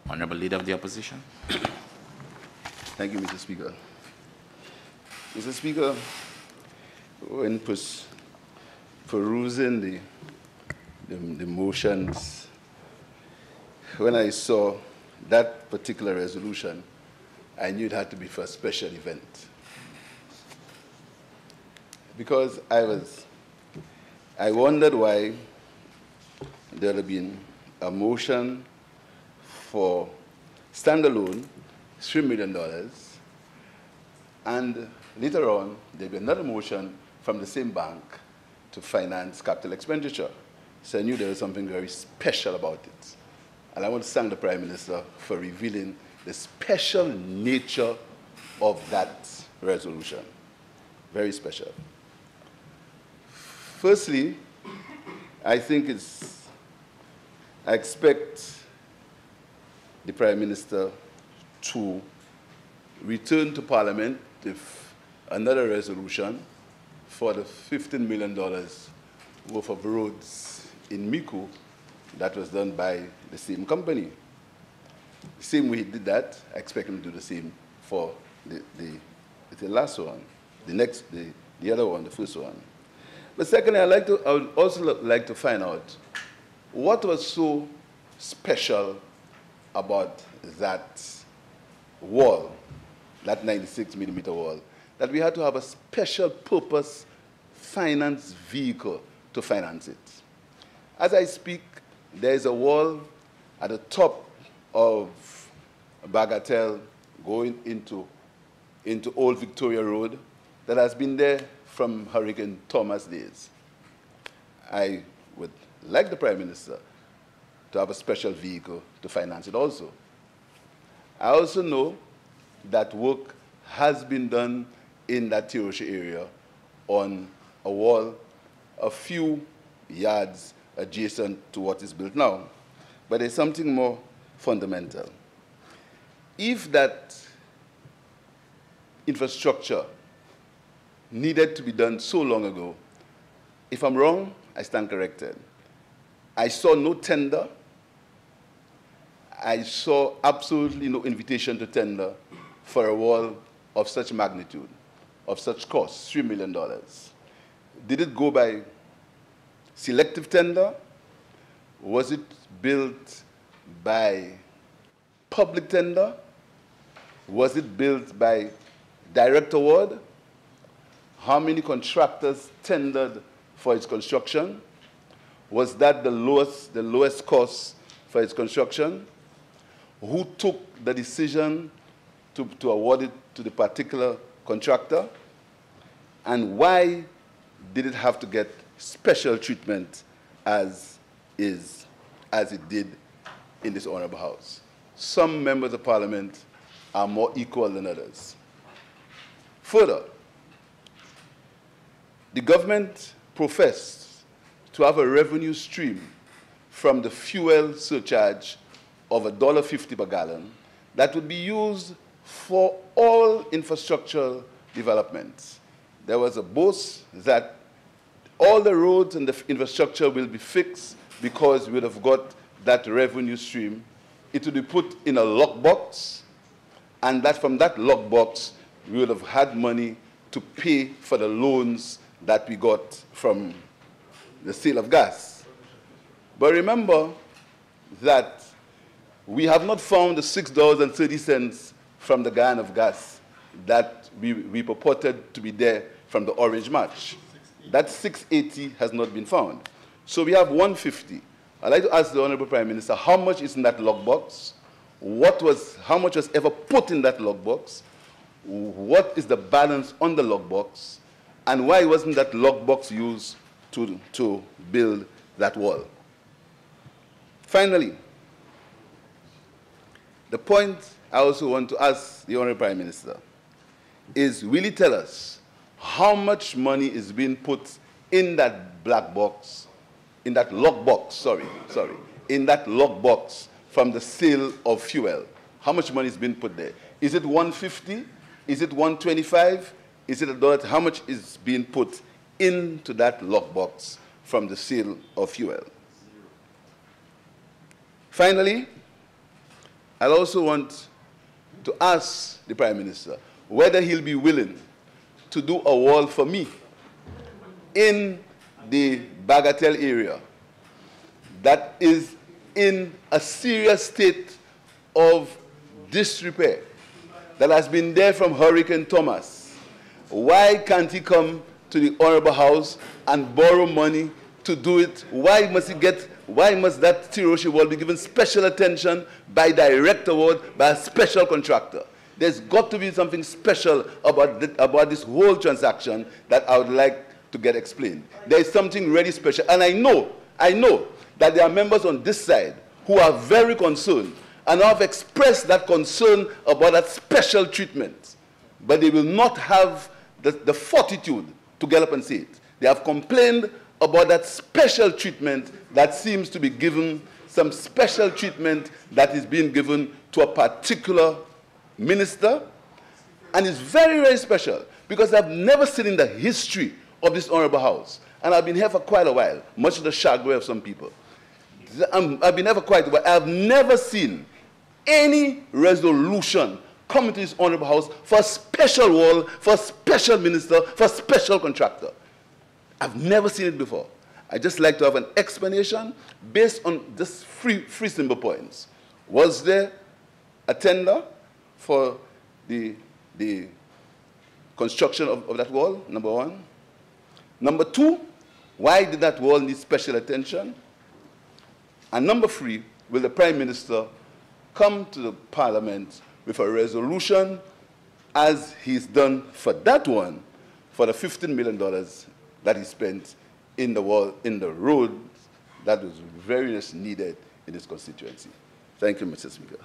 Honorable Leader of the Opposition. Thank you, Mr. Speaker. Mr. Speaker, when perusing the motions, when I saw that particular resolution, I knew it had to be for a special event. Because I wondered why there had been a motion for standalone $3 million, and later on, there'd be another motion from the same bank to finance capital expenditure. So I knew there was something very special about it. And I want to thank the Prime Minister for revealing the special nature of that resolution. Very special. Firstly, I expect the Prime Minister to return to Parliament with another resolution for the $15 million worth of roads in Miku that was done by the same company. The same way he did that, I expect him to do the same for the last one, the other one, the first one. But secondly, I would also like to find out what was so special about that wall, that 96-millimeter wall, that we had to have a special purpose finance vehicle to finance it. As I speak, there is a wall at the top of Bagatelle going into Old Victoria Road that has been there from Hurricane Thomas days. I would like the Prime Minister to have a special vehicle to finance it also. I also know that work has been done in that Tirosha area on a wall a few yards adjacent to what is built now. But there's something more fundamental. If that infrastructure needed to be done so long ago, if I'm wrong, I stand corrected. I saw no tender. I saw absolutely no invitation to tender for a wall of such magnitude, of such cost, $3 million. Did it go by selective tender? Was it built by public tender? Was it built by direct award? How many contractors tendered for its construction? Was that the lowest cost for its construction? Who took the decision to award it to the particular contractor? And why did it have to get special treatment as it did in this honorable House? Some members of Parliament are more equal than others. Further, the government professed to have a revenue stream from the fuel surcharge of $1.50 per gallon that would be used for all infrastructural developments. There was a boast that all the roads and the infrastructure will be fixed because we would have got that revenue stream. It would be put in a lockbox, and that from that lockbox, we would have had money to pay for the loans that we got from the sale of gas. But remember that we have not found the $6.30 from the gallon of gas that we purported to be there from the Orange March. That $6.80 has not been found. So we have $1.50. I'd like to ask the Honorable Prime Minister, how much is in that lockbox? How much was ever put in that lockbox? What is the balance on the lockbox? And why wasn't that lockbox used to build that wall? Finally, the point I also want to ask the Honorable Prime Minister is, will he tell us how much money is being put in that black box, in that lockbox, in that lockbox from the sale of fuel? How much money is being put there? Is it $1.50? Is it $1.25? Is it $1? How much is being put into that lockbox from the sale of fuel? Finally, I also want to ask the Prime Minister whether he'll be willing to do a wall for me in the Bagatelle area that is in a serious state of disrepair, that has been there from Hurricane Thomas. Why can't he come to the Honorable House and borrow money to do it? Why must that Tiroshi wall be given special attention by direct award by a special contractor? There's got to be something special about this whole transaction that I would like to get explained. There is something really special. And I know that there are members on this side who are very concerned and have expressed that concern about that special treatment. But they will not have the fortitude to get up and say it. They have complained about that special treatment that seems to be given, some special treatment that is being given to a particular minister. And it's very, very special because I've never seen in the history of this Honorable House, and I've been here for quite a while, much to the chagrin of some people. I've been here for quite a while. I've never seen any resolution come into this Honorable House for a special wall, for a special minister, for a special contractor. I've never seen it before. I'd just like to have an explanation based on just three simple points. Was there a tender for the construction of that wall, number one? Number two, why did that wall need special attention? And number three, will the Prime Minister come to the Parliament with a resolution, as he's done for that one, for the $15 million that he spent in the wall, in the road that was very much needed in his constituency? Thank you, Mr. Speaker.